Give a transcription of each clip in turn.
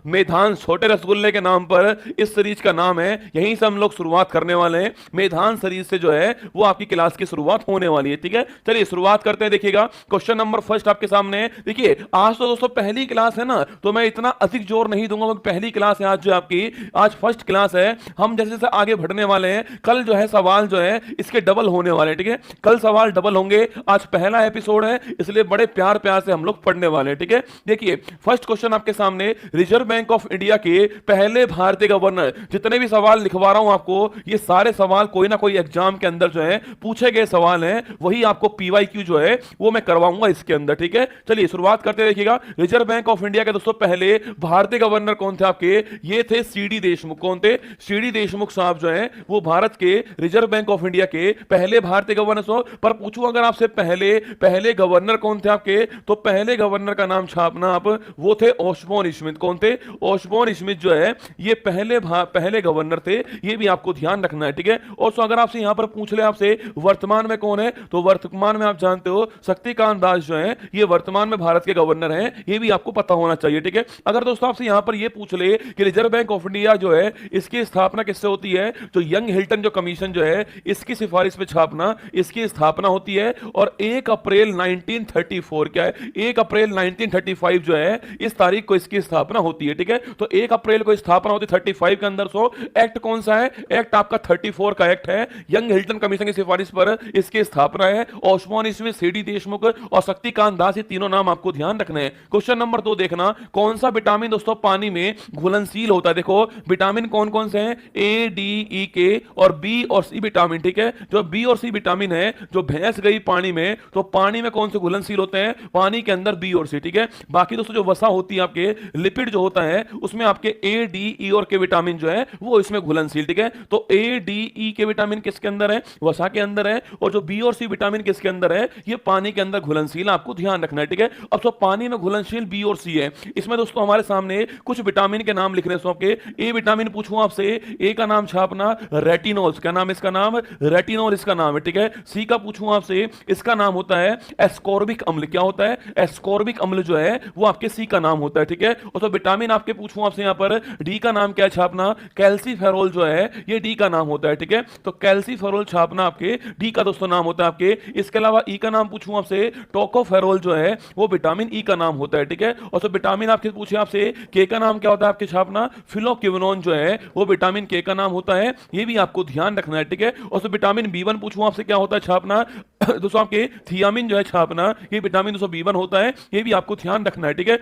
मेधान छोटे रसगुल्ले के नाम पर इस सीरीज का नाम है, यहीं से हम लोग शुरुआत करने वाले हैं। मेधान सीरीज से जो है वो आपकी क्लास की शुरुआत होने वाली है, ठीक है। चलिए शुरुआत करते हैं। देखिएगा क्वेश्चन नंबर फर्स्ट आपके सामने है। देखिए आज तो दोस्तों पहली क्लास है ना, तो मैं इतना अधिक जोर नहीं दूंगा क्योंकि पहली क्लास है आज, जो आपकी आज फर्स्ट क्लास है। हम जैसे जैसे आगे बढ़ने वाले हैं, कल जो है सवाल जो है इसके डबल होने वाले हैं, ठीक है। कल सवाल डबल होंगे। आज पहला एपिसोड है इसलिए बड़े प्यार प्यार से हम लोग पढ़ने वाले हैं, ठीक है। देखिए फर्स्ट क्वेश्चन आपके सामने, रिजर्व बैंक ऑफ इंडिया के पहले भारतीय गवर्नर। जितने भी सवाल लिखवा रहा हूं आपको, ये सारे सवाल कोई ना कोई एग्जाम के अंदर जो है पूछे गए सवाल हैं, वही आपको पीवाईक्यू जो है वो मैं करवाऊंगा इसके अंदर, ठीक है। चलिए शुरुआत करते हैं। देखिएगा रिजर्व बैंक ऑफ इंडिया के दोस्तों पहले भारतीय गवर्नर कौन थे आपके, ये थे सीडी देशमुख। कौन थे? सीडी देशमुख साहब जो है वो भारत के रिजर्व बैंक ऑफ इंडिया के पहले भारतीय गवर्नर। पर पूछूं अगर आपसे पहले गवर्नर कौन थे आपके, तो पहले गवर्नर का नाम छापना आप, वो थे ओशबोर्न स्मिथ। कौन थे? ओशबोर्न स्मिथ जो है ये पहले गवर्नर थे, ये भी आपको ध्यान रखना है, ठीक है। और सो अगर आपसे यहां पर पूछ ले आपसे वर्तमान में कौन है, तो वर्तमान में आप जानते हो शक्तिकांत दास जो है ये वर्तमान में भारत के गवर्नर हैं, ये भी आपको पता होना चाहिए, ठीक है। अगर दोस्तों आपसे यहां पर ये पूछ ले कि रिजर्व बैंक ऑफ इंडिया जो है इसकी स्थापना किससे होती है, तो यंग हिल्टन जो कमीशन जो है इसकी सिफारिश पे छापना इसकी स्थापना होती है। और 1 अप्रैल 1934 क्या है, 1 अप्रैल 1935 जो है इस तारीख को इसकी स्थापना होती है, ठीक है। तो 1 अप्रैल को स्थापना होती है 35 के अंदर। सो एक्ट कौन सा है? एक्ट आपका 34 का एक्ट है। यंग हिल्टन कमीशन की सिफारिश पर इसकी स्थापना है। ओस्मान स्मिथ, सीडी देशमुख और शक्तिकांत दास, ये तीनों नाम आपको ध्यान रखने हैं। क्वेश्चन नंबर 2 देखना, कौन सा विटामिन दोस्तों पानी में घुलनशील होता है। देखो विटामिन कौन कौन से हैं, ए डी ई के और बी और सी विटामिन, ठीक है। जो बी और सी विटामिन है जो भैंस गई पानी में, तो पानी में कौन से घुलनशील होते हैं, पानी के अंदर बी और सी, ठीक है। बाकी दोस्तों जो वसा होती है आपके लिपिड जो होता है उसमें आपके ए डी ई और के विटामिन जो है वो इसमें घुलनशील, ठीक है। तो ए डी ई के विटामिन किसके अंदर है, वसा के अंदर है। और जो बी और सी विटामिन किसके अंदर है, ये पानी के अंदर घुलनशील, आपको ध्यान रखना है, ठीक है। अब तो पानी में घुलनशील बी और सी है। इसमें दोस्तों हमारे सामने कुछ विटामिन के नाम लिख रहे हैं आपके। ए विटामिन पूछूं आपसे, ए का नाम छापना रेटिनोल, क्या नाम, इसका नाम रेटिनोल इसका नाम है, ठीक है। सी का पूछूं आपसे, इसका नाम होता है एस्कॉर्बिक अम्ल। क्या होता है? एस्कॉर्बिक अम्ल जो है वो आपके सी का नाम होता है, ठीक है। और तो विटामिन आपके पूछूं आपसे यहां पर, डी का नाम क्या छापना, कैल्सीफेरोल जो है ये डी का नाम होता है, ठीक है। तो कैल्सीफेरोल छापना आपके डी का दोस्तों नाम होता है आपके। इसके अलावा ई का नाम पूछूं आपसे, टोकोफेरोल जो है वो विटामिन ई का नाम होता है, ठीक है। और तो विटामिन आपके पूछे आपसे, के का नाम क्या होता है आपके छापना, फिलोक्विनोन जो है वो विटामिन के का नाम होता है, ये भी आपको ध्यान रखना है, ठीक है। और तो विटामिन बी1 पूछूं आपसे क्या होता है छापना दोस्तों आपके थियामिन जो है छापना, ये विटामिन दोस्तों बी1 होता है, ये भी आपको ध्यान रखना है, ठीक है।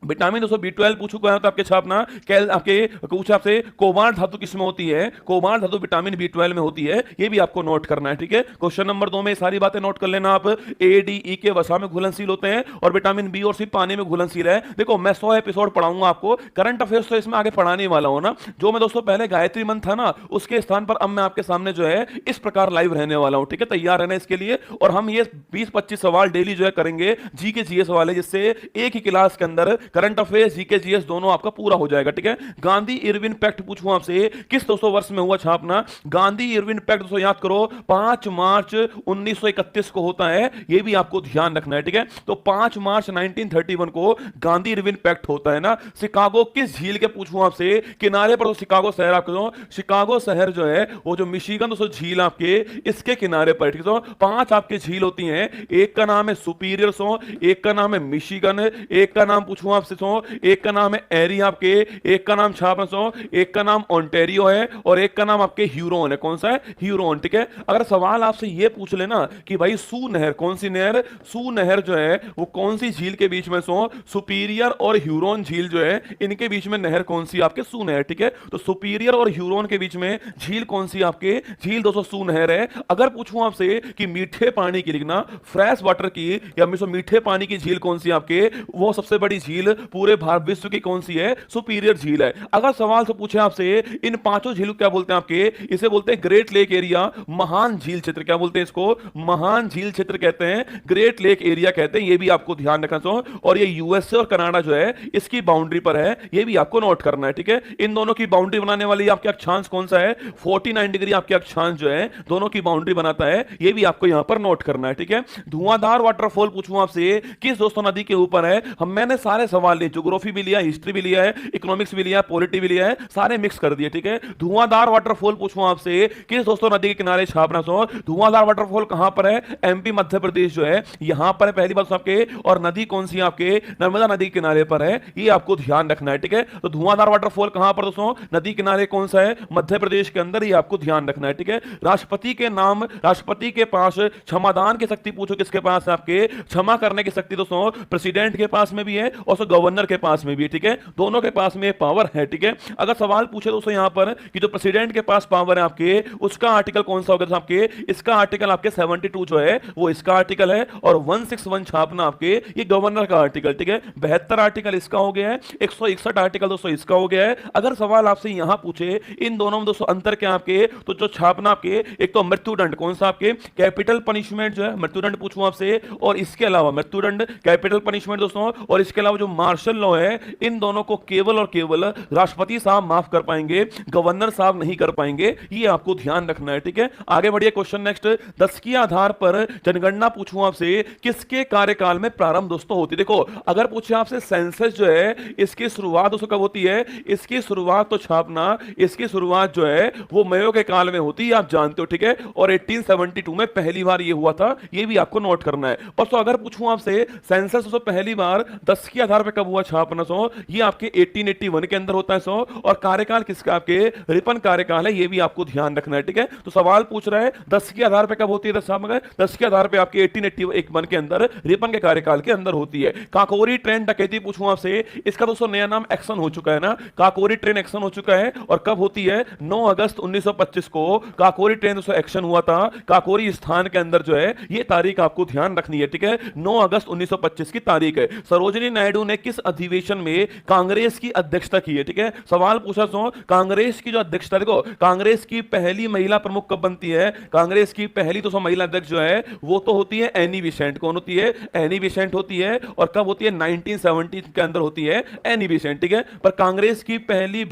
विटामिन दोस्तों बी12 पूछू क्या होता है आपके छापना, कैल आपके पूछा आपसे कोबाल्ट धातु किसमें होती है, कोबाल्ट धातु विटामिन बी12 में होती है, ये भी आपको नोट करना है, ठीक है। क्वेश्चन नंबर 2 में सारी बातें नोट कर लेना आप। ए डी ई के वसा में घुलनशील होते हैं और विटामिन बी और सी पानी में घुलनशील है। देखो मैं 100 एपिसोड पढ़ाऊंगा आपको, करंट अफेयर्स तो इसमें आगे पढ़ाने वाला हूं ना। जो मैं दोस्तों पहले गायत्री मंत्र था ना, उसके स्थान पर अब मैं आपके सामने जो है इस प्रकार लाइव रहने वाला हूं, ठीक है। तैयार रहना इसके लिए। और हम ये 20-25 सवाल डेली जो है करेंगे जी के जीएस वाले, जिससे एक ही क्लास के अंदर करंट अफेयर्स के जीएस दोनों आपका पूरा हो जाएगा, ठीक है। गांधी इरविन पैक्ट पूछूं आपसे, किस दोस्तों वर्ष में हुआ छापना, गांधी इरविन पैक्ट दोस्तों याद करो 5 मार्च 1931 को होता है, ये भी आपको ध्यान रखना है, ठीक है। तो 5 मार्च 1931 को गांधी इरविन पैक्ट होता है ना। शिकागो किस झील के पूछूं आपसे किनारे पर, तो शिकागो शहर आपको, शिकागो शहर जो है वो जो मिशिगन दोस्तों झील आपके इसके किनारे पर, ठीक है। 5 आपके झील होती हैं, एक का नाम है सुपीरियर सो, एक का नाम है मिशिगन, एक का नाम पूछूं आपसे सो, एक का नाम है एरी आपके, एक का नाम छापना सो, एक का नाम ओंटेरियो है और एक का नाम आपके ह्यूरोन है। कौन सा है? ह्यूरोन, ठीक है। अगर सवाल आपसे ये पूछ लेना कि भाई सू नहर, कौन सी नहर, सू नहर जो है वो कौन सी झील के बीच में सो, सुपीरियर और ह्यूरोन झील जो है इनके बीच में नहर कौन सी आपके, सू नहर, ठीक है। तो सुपीरियर और ह्यूरोन के बीच में झील कौन सी आपके, झील दोस्तों सू नहर है। अगर पूछूं आपसे कि मीठे पानी की लिखना, फ्रेश वाटर की या मीठे पानी की झील कौन सी आपके, वो सबसे बड़ी झील पूरे भारत विश्व की कौन सी है, सुपीरियर झील है। अगर सवाल से पूछे आपसे इन 5 झीलों क्या बोलते हैं आपके, इसे बोलते हैं ग्रेट लेक एरिया, महान झील क्षेत्र, क्या बोलते हैं इसको, महान झील क्षेत्र कहते हैं, ग्रेट लेक एरिया कहते हैं, ये भी आपको ध्यान रखना चाहिए। और ये यूएसए और कनाडा जो है इसकी बाउंड्री पर है, ये भी आपको नोट करना है, ठीक है। इन दोनों की बाउंड्री बनाने वाली आपके अक्षांश कौन सा है, 49 डिग्री आपके अक्षांश जो है दोनों की बाउंड्री बनाता है, ये भी आपको यहां पर नोट करना है, ठीक है। धुआंधार वाटरफॉल पूछूं आपसे किस दोस्तों नदी के ऊपर है, मैंने सारे सवाल लिए, ज्योग्राफी भी लिया, हिस्ट्री भी लिया है, इकोनॉमिक्स भी लिया, पॉलिटी भी लिया है, सारे मिक्स कर दिए, ठीक है। धुआंधार वाटरफॉल पूछूं आपसे, किस दोस्तों नदी के किनारे छापना सो, धुआंधार वाटरफॉल कहां पर है, एमपी मध्य प्रदेश जो है यहां पर है पहली बात आपके, और नदी कौन सी आपके, नर्मदा नदी के किनारे पर है, ये आपको ध्यान रखना है, ठीक है। तो धुआंधार वाटरफॉल कहां पर दोस्तों, नदी किनारे कौन सा है, मध्य प्रदेश के अंदर, ये आपको ध्यान रखना है, ठीक है। राष्ट्रपति के नाम, राष्ट्रपति के पास क्षमादान की शक्ति पूछो किसके पास है आपके, क्षमा करने की शक्ति दोस्तों प्रेसिडेंट के पास में भी है और गवर्नर के पास में भी है, ठीक है। दोनों के पास में पावर है, ठीक है। अगर सवाल पूछे दोस्तों यहां पर कि जो प्रेसिडेंट के पास पावर है आपके, उसका आर्टिकल कौन सा होगा आपके, इसका आर्टिकल आपके 72 जो है वो इसका आर्टिकल है, और 161 छापना आपके ये गवर्नर का आर्टिकल, ठीक है। 72 आर्टिकल इसका हो गया है, 161 आर्टिकल दोस्तों इसका हो गया है। अगर सवाल आपसे यहां पूछे इन दोनों में दोस्तों अंतर क्या आपके, तो जो छापना आपके, एक तो मृत्युदंड कौन सा आपके, कैपिटल पनिशमेंट जो है मृत्युदंड पूछूं आपसे, और इसके अलावा मृत्युदंड कैपिटल पनिशमेंट दोस्तों, और इसके अलावा जो मार्शल लॉ है, इन दोनों को केवल और केवल राष्ट्रपति साहब माफ कर पाएंगे, गवर्नर साहब नहीं कर पाएंगे, ये आपको ध्यान रखना है, ठीक है। आगे बढ़िए, क्वेश्चन नेक्स्ट, 10 के आधार पर जनगणना पूछूं आपसे, किसके कार्यकाल में प्रारंभ दोस्तों होती है। देखो अगर पूछे आपसे सेंसस जो है इसकी शुरुआत दोस्तों कब होती है, इसकी शुरुआत तो छापना, इसकी शुरुआत जो है वो मयो के काल में होती है, आप जानते हो, ठीक है। और 1872 में पहली बार ये हुआ था, ये भी आपको नोट करना है। और तो अगर पूछूं आपसे सेंसस दोस्तों पहली बार 10 के आधार पर कब हुआ छापना सो, ये आपके 1881 के अंदर होता है सो, और कार्यकाल किसका आपके, रिपन कार्यकाल है, ये भी आपको ध्यान रखना है, ठीक है। तो सवाल पूछ रहा है 10 के आधार पर कब होती है, 10 के आधार पर आपके 1881 के अंदर, रिपन के कार्यकाल के अंदर होती है। काकोरी ट्रेन डकैती पूछूं आपसे, इसका दोस्तों नया नाम एक्शन हो चुका है ना, काकोरी ट्रेन एक्शन हो चुका है, और कब होती है, 9 अगस्त 1925 को काकोरी ट्रेन दोस्तों एक्शन हुआ था, काकोरी स्थान के अंदर जो है, ये तारीख आपको ध्यान रखनी है, ठीक है। 9 अगस्त 1925 की तारीख है। सरोजिनी नायडू ने किस अधिवेशन में कांग्रेस की अध्यक्षता की है, ठीक है। सवाल पूछा सो, कांग्रेस की जो अध्यक्षता, देखो कांग्रेस की पहली महिला प्रमुख कब बनती है, कांग्रेस की पहली दोस्तों महिला अध्यक्ष जो है वो तो होती है एनी बेसेंट, कौन होती है, एनी बेसेंट होती है, और कब होती है, 1970 के अंदर होती है एनी बेसेंट, ठीक है। पर कांग्रेस की पहली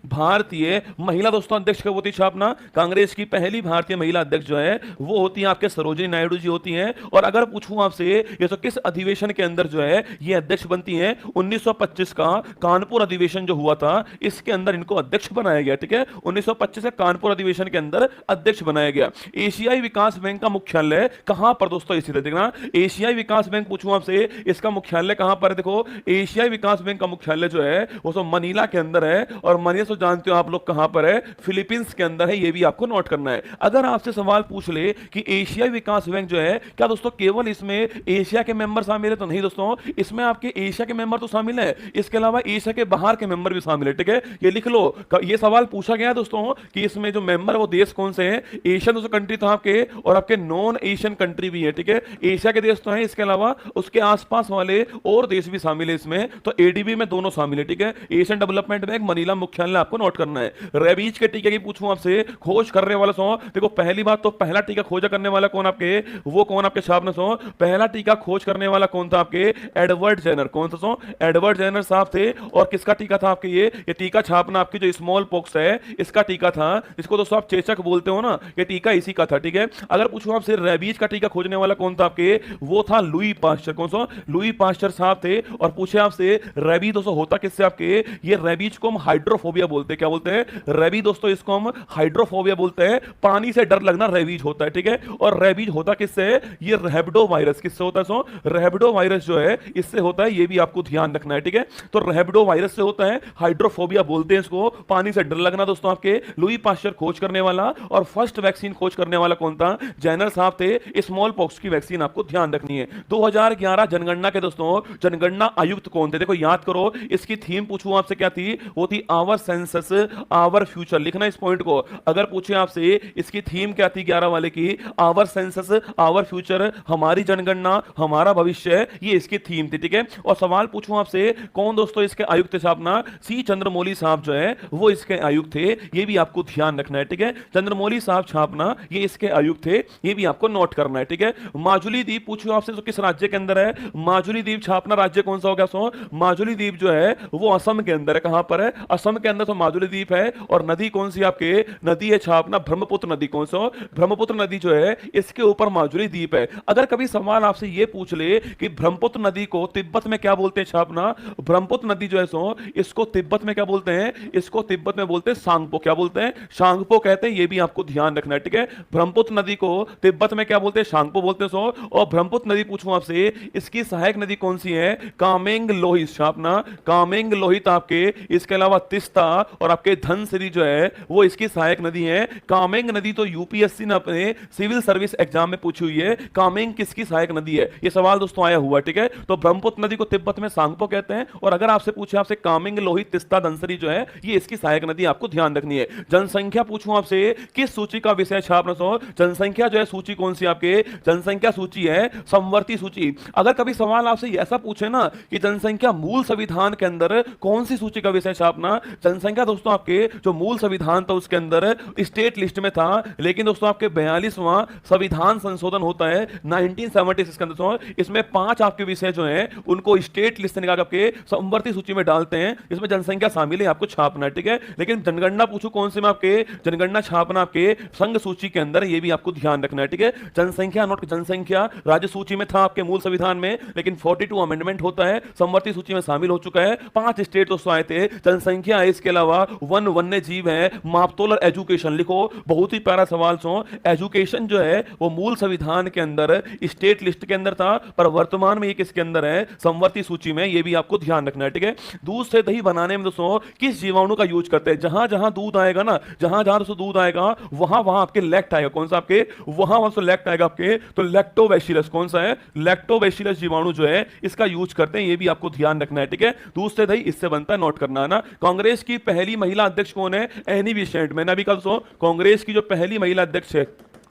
भारतीय महिला दोस्तों अध्यक्ष कब होती है छापना, कांग्रेस की पहली भारतीय महिला अध्यक्ष जो है वो होती है आपके सरोजिनी नायडू जी होती हैं। और अगर पूछूं आपसे ये तो किस अधिवेशन के अंदर जो है ये अध्यक्ष बनती हैं, 1925 का कानपुर अधिवेशन जो हुआ था इसके अंदर इनको अध्यक्ष बनाया गया, ठीक है। 1925 के कानपुर अधिवेशन के अंदर अध्यक्ष बनाया गया। एशियाई विकास बैंक का मुख्यालय कहां पर दोस्तों स्थित है, देखना एशियाई विकास बैंक पूछूं आपसे, इसका मुख्यालय कहां पर है, देखो एशियाई विकास बैंक का मुख्यालय जो है वो तो मनीला के अंदर है, और मनीला तो जानते हो आप लोग कहां पर है, फिलीपींस के अंदर है, ये भी आपको नोट करना है। अगर आपसे सवाल पूछ ले कि एशियाई विकास बैंक जो है क्या दोस्तों केवल इसमें एशिया के मेंबर शामिल है, तो नहीं दोस्तों, इसमें आपके एशिया के मेंबर तो शामिल है, इसके अलावा एशिया के बाहर के मेंबर भी शामिल है, ठीक है। ये लिख लो, ये सवाल पूछा गया दोस्तों कि इसमें जो मेंबर वो देश कौन से हैं, एशियन दोस्तों कंट्री तो आपके, और आपके नॉन एशियन कंट्री भी है, ठीक है। एशिया के देश तो हैं, इसके अलावा उसके आसपास वाले और देश भी शामिल है इसमें, तो एडीबी में दोनों शामिल है, ठीक है। एशियन डेवलपमेंट बैंक मनीला मुख्यालय आपको नोट करना है। रेबीज के टीके की पूछूं आपसे, खोज करने वाला सो, देखो पहली बात तो पहला टीका खोजा करने वाला कौन आपके, वो कौन आपके छापना सो, पहला टीका खोज करने वाला कौन था आपके, एडवर्ड जेनर, कौन सा सो, एडवर्ड जेनर साहब थे। और किसका टीका था आपके, ये टीका छापना आपकी जो स्मॉल पॉक्स है इसका टीका था, इसको दोस्तों आप चेचक बोलते हो ना, ये टीका इसी का था, ठीक है। अगर पूछूं आपसे रेबीज का टीका खोजने वाला कौन था आपके, वो था लुई पास्चर, कौन सा, लुई पास्चर साहब थे। और पूछे आपसे रेबी दोस्तों होता किससे आपके, ये रेबीज को हम हाइड्रोफोबिया बोलते हैं, क्या बोलते हैं, रेबी दोस्तों इसको हम हाइड्रोफोबिया बोलते हैं, पानी से डर लगना रेबीज होता है, ठीक है। और रेबीज होता किससे, ये रैबिडो वायरस किससे होता है, सो रैबिडो वायरस जो है इससे होता है, ये भी आपको ध्यान रखना है, ठीक है। तो रैबिडो वायरस से होता है, हाइड्रोफोबिया बोलते हैं इसको, पानी से डर लगना दोस्तों आपके, लुई पास्चर खोज करने वाला। और फर्स्ट वैक्सीन खोज करने वाला कौन था, जेनर साहब थे। स्मॉल पॉक्स की वैक्सीन आपको ध्यान रखनी है। 2011 जनगणना के दोस्तों जनगणना आयुक्त कौन थे, देखो याद करो, इसकी थीम पूछूं आपसे क्या थी, वो थी आवर सेंसस आवर फ्यूचर, लिखना इस पॉइंट को। अगर पूछे आपसे इसकी थीम क्या थी 11 वाले की, आवर सेंसस आवर फ्यूचर, हमारी जनगणना हमारा भविष्य, ये इसकी थीम थी, ठीक है। और सवाल पूछूं आपसे कौन दोस्तों इसके आयुक्त थे छापना, सी चंद्रमौली साहब जो है वो इसके आयुक्त थे, ये भी आपको ध्यान रखना है, ठीक है। चंद्रमौली साहब छापना ये इसके आयुक्त थे, ये भी आपको नोट करना है, ठीक है। माजुली द्वीप पूछूं आपसे तो किस राज्य के अंदर है, माजुली द्वीप छापना राज्य कौन सा हो गया, सो माजुली द्वीप जो है वो असम के अंदर है, कहां पर है, असम के अंदर तो माजुली द्वीप है। और नदी कौन सी आपके, नदी है छापना ब्रह्मपुत्र नदी, कौन सा, ब्रह्मपुत्र नदी जो है इसके ऊपर माजुली द्वीप है। अगर कभी सवाल आपसे ये पूछ ले कि ब्रह्मपुत्र नदी को तिब्बत में क्या बोलते हैं छापना, ब्रह्मपुत्र नदी जो है सो इसको तिब्बत में क्या बोलते हैं, इसको तिब्बत में बोलते हैं सांगपो, क्या बोलते हैं, सांगपो कहते हैं, ये भी आपको ध्यान रखना है, ठीक है। ब्रह्मपुत्र नदी को तिब्बत में क्या बोलते हैं, सांगपो बोलते हैं सो। और ब्रह्मपुत्र नदी पूछूं आपसे, इसकी सहायक नदी कौन सी है, कामेंग लोहित छापना, कामेंग लोहित आपके, इसके अलावा तिस्ता और आपके धनसिरी जो है वो इसकी सहायक नदी है। कामेंग नदी तो यूपीएससी ने अपने सिविल सर्विस एग्जाम में पूछी हुई है, कामेंग किसकी सहायक नदी है, ये सवाल दोस्तों आया हुआ, ठीक है। तो ब्रह्मपुत्र नदी को तिब्बत में सांगपो कहते हैं, और अगर आपसे पूछे आपसे कामेंग लोहित तिस्ता धनसिरी जो है ये इसकी सहायक नदी, आपको ध्यान रखनी है। जनसंख्या पूछूं आपसे, किस सूची का विषय छापना सो, जनसंख्या जो है सूची कौन सी आपके, जनसंख्या सूची है समवर्ती सूची। अगर कभी सवाल आपसे ऐसा पूछे ना कि जनसंख्या मूल संविधान के अंदर कौन सी सूची का विषय छापना, जनसंख्या दोस्तों आपके जो मूल संविधान था उसके अंदर स्टेट लिस्ट में था, लेकिन दोस्तों आपके 42वां संविधान संशोधन होता है 1976 के अंदर, इसमें 5 आपके विषय जो हैं उनको स्टेट लिस्ट से निकाल के समवर्ती सूची में डालते हैं, इसमें जनसंख्या शामिल है, आपको छापना है, ठीक है। लेकिन जनगणना पूछो कौन से में आपके, जनगणना छापना आपके संघ सूची के अंदर, ये भी आपको ध्यान रखना है, ठीक है। जनसंख्या नोट, जनसंख्या राज्य सूची में था आपके मूल संविधान में, लेकिन 42 अमेंडमेंट होता है, समवर्ती सूची में शामिल हो चुका है। 5 स्टेट दोस्तों आए थे, जनसंख्या है, इसके अलावा वन वन्य जीव है, मापतोल और एजुकेशन लिखो, बहुत ही प्यारा सवाल सो। एजुकेशन जो है वो मूल संविधान के अंदर स्टेट लिस्ट के अंदर था, पर वर्तमान में ये किसके अंदर है, समवर्ती सूची में, ये भी आपको ध्यान रखना है, ठीक है। दूध से दही बनाने में दोस्तों किस जीवाणु का यूज करते हैं, जहां जहां दूध आएगा ना, जहां जहां दोस्तों दूध आएगा वहां वहां आपके लैक्ट आएगा, कौन सा आपके, वहां वहां लैक्ट आएगा आपके, तो लैक्टोबैसिलस कौन सा है, लैक्टोबैसिलस जीवाणु जो है इसका यूज करते हैं, ये भी आपको ध्यान रखना है, ठीक है। दूध से दही इससे बनता है, नोट करना है ना। कांग्रेस की पहली महिला अध्यक्ष कौन है, एनी बेसेंट, मैंने अभी कल सो कांग्रेस की जो पहली महिला अध्यक्ष है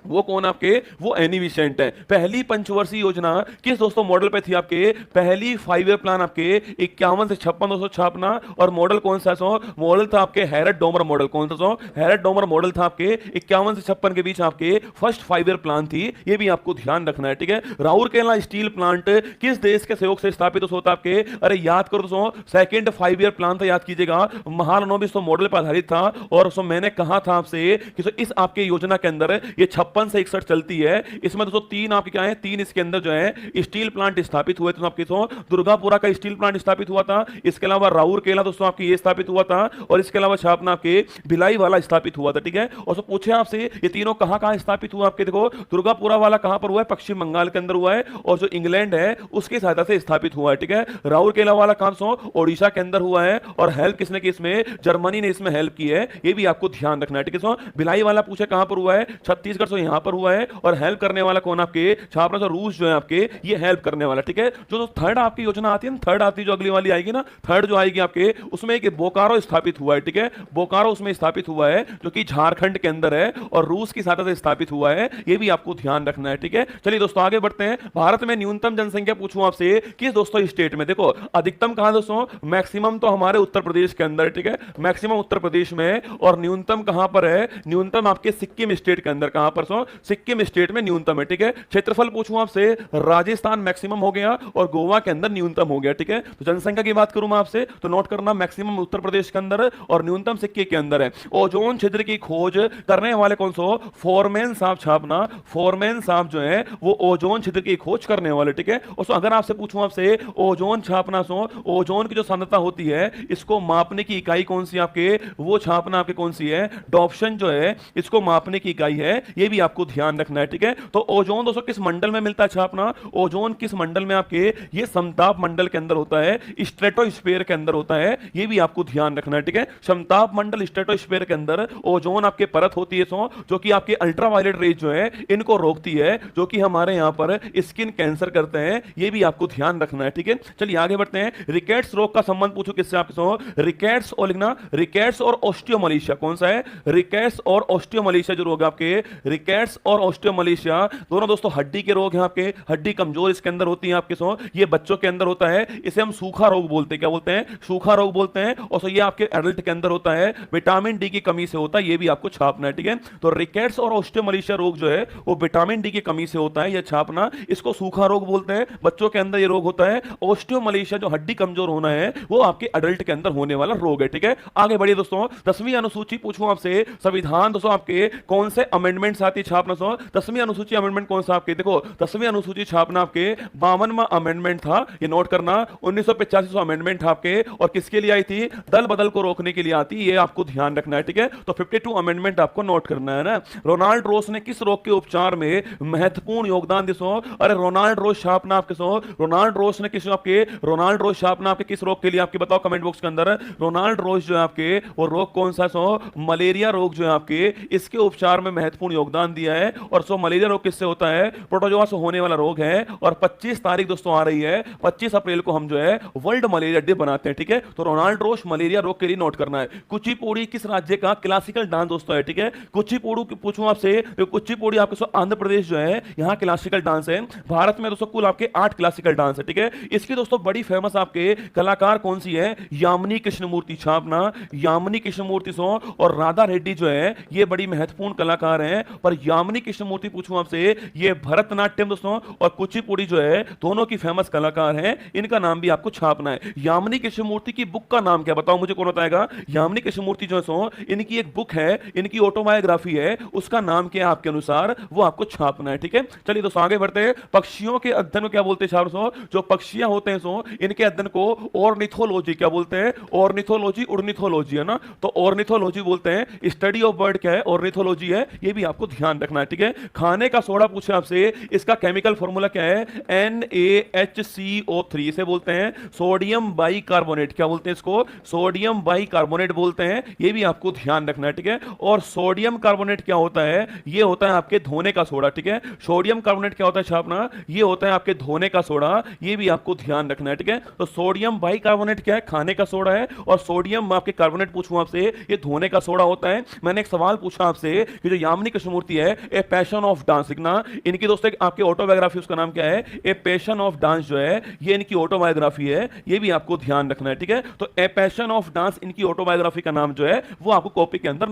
वो कौन आपके, वो एनी बेसेंट है। पहली पंचवर्षीय योजना किस दोस्तों मॉडल पे थी आपके, पहली 5 ईयर प्लान आपके 51 से 56 दोस्तों छापना, और मॉडल कौन सा सो, मॉडल था आपके हैरट डोमर मॉडल, कौन सा सो, हैरट डोमर मॉडल था आपके 51 से 56 के बीच आपके फर्स्ट 5 ईयर प्लान थी, ये भी आपको ध्यान रखना है, ठीक है। राउरकेला स्टील प्लांट किस देश के सहयोग से स्थापित होता आपके, अरे याद करो दोस्तों, सेकंड 5 ईयर प्लान था, याद कीजिएगा, महालनोबिस मॉडल पर आधारित था, और मैंने कहा था आपसे कि इस आपके योजना के अंदर ये 56 से 61 चलती है, इसमें दोस्तों 3 आपके क्या है, 3 इसके अंदर जो है स्टील प्लांट स्थापित हुए थे, तो आपके दुर्गापुरा का स्टील प्लांट स्थापित हुआ था, इसके अलावा राउरकेला दोस्तों आपके ये स्थापित हुआ था, और इसके अलावा छापना आपके भिलाई वाला स्थापित हुआ था, ठीक है। और पूछे आपसे ये तीनों कहां स्थापित हुआ आपके, देखो दुर्गापुरा वाला कहां पर हुआ है, पश्चिम बंगाल के अंदर हुआ है, और जो इंग्लैंड है उसकी सहायता से स्थापित हुआ है, ठीक है। राउरकेला वाला कहां सो, ओडिशा के अंदर हुआ है, और हेल्प किसने की, इसमें जर्मनी ने इसमें हेल्प की है, ये भी आपको ध्यान रखना है, ठीक है। भिलाई वाला पूछे कहां पर हुआ है, छत्तीसगढ़ से यहां पर हुआ है, और हेल्प करने वाला कौन आपके, छापना से रूस जो है आपके, ये हेल्प करने वाला, ठीक है। जो थर्ड आपकी योजना आती है ना, थर्ड आती है जो अगली वाली आएगी ना, थर्ड जो आएगी आपके, उसमें एक बोकारो स्थापित हुआ है, ठीक है, बोकारो उसमें स्थापित हुआ है जो कि झारखंड के अंदर है, और रूस की सहायता से स्थापित हुआ है, ये भी आपको ध्यान रखना है, ठीक है। चलिए दोस्तों आगे बढ़ते हैं। भारत में न्यूनतम जनसंख्या पूछूं आपसे किस दोस्तों स्टेट में, देखो अधिकतम कहां दोस्तों, मैक्सिमम तो हमारे उत्तर प्रदेश के अंदर, ठीक है, मैक्सिमम उत्तर प्रदेश में, और न्यूनतम कहां पर है, न्यूनतम आपके सिक्किम स्टेट के अंदर, कहां पर सो, सिक्किम स्टेट में न्यूनतम है, ठीक है। क्षेत्रफल पूछूं आपसे, राजस्थान मैक्सिमम हो गया और गोवा के अंदर न्यूनतम हो गया, ठीक है। तो जनसंख्या की बात करूं मैं आपसे, तो नोट करना मैक्सिमम उत्तर प्रदेश के अंदर और न्यूनतम सिक्किम के अंदर है। ओजोन छिद्र की खोज करने वाले कौन सो, फोरमैन साहब छापना, फोरमैन साहब जो है वो ओजोन छिद्र की खोज करने वाले, ठीक है। और अगर आपसे पूछूं आपसे ओजोन छापना सो, ओजोन की जो सांद्रता होती है इसको मापने की इकाई कौन सी आपके, वो छापना आपके कौन सी है, डॉप्शन जो है इसको मापने की इकाई है, ये भी आपको ध्यान रखना है, ठीक है। तो ओजोन दोस्तों किस मंडल में मिलता है छापना, ओजोन किस मंडल में आपके, ये समताप मंडल के अंदर होता है, स्ट्रेटोस्फीयर के अंदर होता है, ये भी आपको ध्यान रखना है, ठीक है। समताप मंडल स्ट्रेटोस्फीयर के अंदर ओजोन आपके परत होती है सो, जो कि आपके अल्ट्रावायलेट रेज जो है इनको रोकती है, जो कि हमारे यहां पर स्किन कैंसर करते हैं, ये भी आपको ध्यान रखना है, ठीक है। चलिए आगे बढ़ते हैं। रिकेट्स रोग का संबंध पूछो किससे आपके सो, रिकेट्स और लिखना, रिकेट्स और ऑस्टियोमलेशिया कौन सा है, रिकेट्स और ऑस्टियोमलेशिया जो रोग आपके, रिकेट्स और ऑस्टियोमलेशिया दोनों दोस्तों हड्डी के रोग हैं आपके, हड्डी कमजोर इसके अंदर होती है आपके सो, ये बच्चों के अंदर होता है, इसे हम सूखा रोग बोलते हैं, क्या बोलते हैं, सूखा रोग बोलते हैं, और सो ये आपके एडल्ट के अंदर होता है, विटामिन डी की कमी से होता है, ये भी आपको छापना है, ठीक है। तो रिकेट्स और ऑस्टियोमलेशिया रोग जो है वो विटामिन डी की कमी से होता है, ये छापना, इसको सूखा रोग बोलते हैं, बच्चों के अंदर ये रोग होता है। ऑस्टियोमलेशिया जो हड्डी कमजोर होना है वो आपके एडल्ट के अंदर होने वाला रोग है, ठीक है। आगे बढ़िए दोस्तों, 10वीं अनुसूची पूछूं आपसे, संविधान दोस्तों आपके कौन से अमेंडमेंट्स आती आती है छापना सो 10वीं अनुसूची अमेंडमेंट कौन सा आपके, देखो 10वीं अनुसूची छापना आपके 52वां अमेंडमेंट था, ये नोट करना। 1985 अमेंडमेंट था आपके, और किसके लिए आई थी, दल बदल को रोकने के लिए आती, ये आपको ध्यान रखना है, ठीक है। तो 52 अमेंडमेंट आपको नोट करना है ना। रोनाल्ड रोस ने किस रोग के उपचार में महत्वपूर्ण योगदान दिसो, अरे रोनाल्ड रोस छापना आपके सो, रोनाल्ड रोस ने किस आपके, रोनाल्ड रोस छापना आपके किस रोग के लिए आपके बताओ कमेंट बॉक्स के अंदर। रोनाल्ड रोस जो है आपके वो रोग कौन सा सो, मलेरिया रोग जो है आपके, इसके उपचार में महत्वपूर्ण योगदान दिया है। और सो मलेरिया रोग किससे होता है, प्रोटोजोआ से होने वाला रोग है। और 25 तारीख दोस्तों आ रही है, 25 अप्रैल को हम जो है वर्ल्ड मलेरिया डे बनाते हैं, ठीक है। तो रोनाल्ड रोस मलेरिया रोग के लिए नोट करना है। कुचिपुड़ी किस राज्य का क्लासिकल डांस दोस्तों है, ठीक है। कुचिपुड़ी पूछूं आपसे, तो कुचिपुड़ी आपके आंध्र प्रदेश जो है, यहाँ क्लासिकल डांस है। भारत में दोस्तों कुल आपके 8 क्लासिकल डांस है, ठीक है। इसकी दोस्तों बड़ी फेमस आपके कलाकार कौन सी है, यामिनी कृष्णमूर्ति छापना, यामिनी कृष्णमूर्ति सो और राधा रेड्डी जो है ये बड़ी महत्वपूर्ण कलाकार हैं। पर यामिनी कृष्णमूर्ति पूछूं आपसे, ये भरतनाट्यम दोस्तों और कुचिपुड़ी जो है दोनों की फेमस कलाकार हैं, इनका नाम भी आपको छापना है। यामिनी कृष्णमूर्ति की बुक का नाम क्या, बताओ मुझे कौन बताएगा। यामिनी कृष्णमूर्ति जो सो इनकी एक बुक है, इनकी ऑटोबायोग्राफी है, उसका नाम क्या है आपके अनुसार, वो आपको छापना है, ठीक है। चलिए दोस्तों आगे बढ़ते हैं। पक्षियों के अध्ययन को क्या बोलते हैं छात्र सो, जो पक्षियां होते हैं सो इनके अध्ययन को ऑर्निथोलॉजी क्या बोलते हैं, ऑर्निथोलॉजी ऑर्निथोलॉजी है ना, तो ऑर्निथोलॉजी बोलते हैं। स्टडी ऑफ बर्ड क्या है, ऑर्निथोलॉजी है, ये भी आपको ध्यान रखना है, ठीक है। खाने का सोडा पूछे आपसे, इसका केमिकल फॉर्मूला क्या है, NaHCO3 से बोलते हैं सोडियम बाइकार्बोनेट, क्या बोलते हैं इसको, सोडियम बाइकार्बोनेट बोलते हैं, ये भी आपको ध्यान रखना है, ठीक है। और सोडियम कार्बोनेट क्या होता है, ये होता है आपके धोने का सोडा, ठीक है। सोडियम कार्बोनेट क्या होता है छापना, ये होता है आपके धोने का सोडा, ये भी आपको ध्यान रखना है, ठीक है। तो सोडियम बाइकार्बोनेट क्या है, खाने का सोडा है, और सोडियम आपके कार्बोनेट पूछूं आपसे, ये धोने का सोडा होता है। मैंने एक सवाल पूछा आपसे कि जो यामिनी कृष्णमूर्ति है, ए पैशन ऑफ डांस लिखना, इनकी दोस्तों आपके ऑटोबायोग्राफी उसका नाम क्या है, ए पैशन ऑफ डांस जो है ये इनकी ऑटोबायोग्राफी है, ये भी आपको ध्यान रखना है, ठीक है। तो ए पैशन ऑफ डांस इनकी ऑटोबायोग्राफी का नाम जो है वो आपको कॉपी के अंदर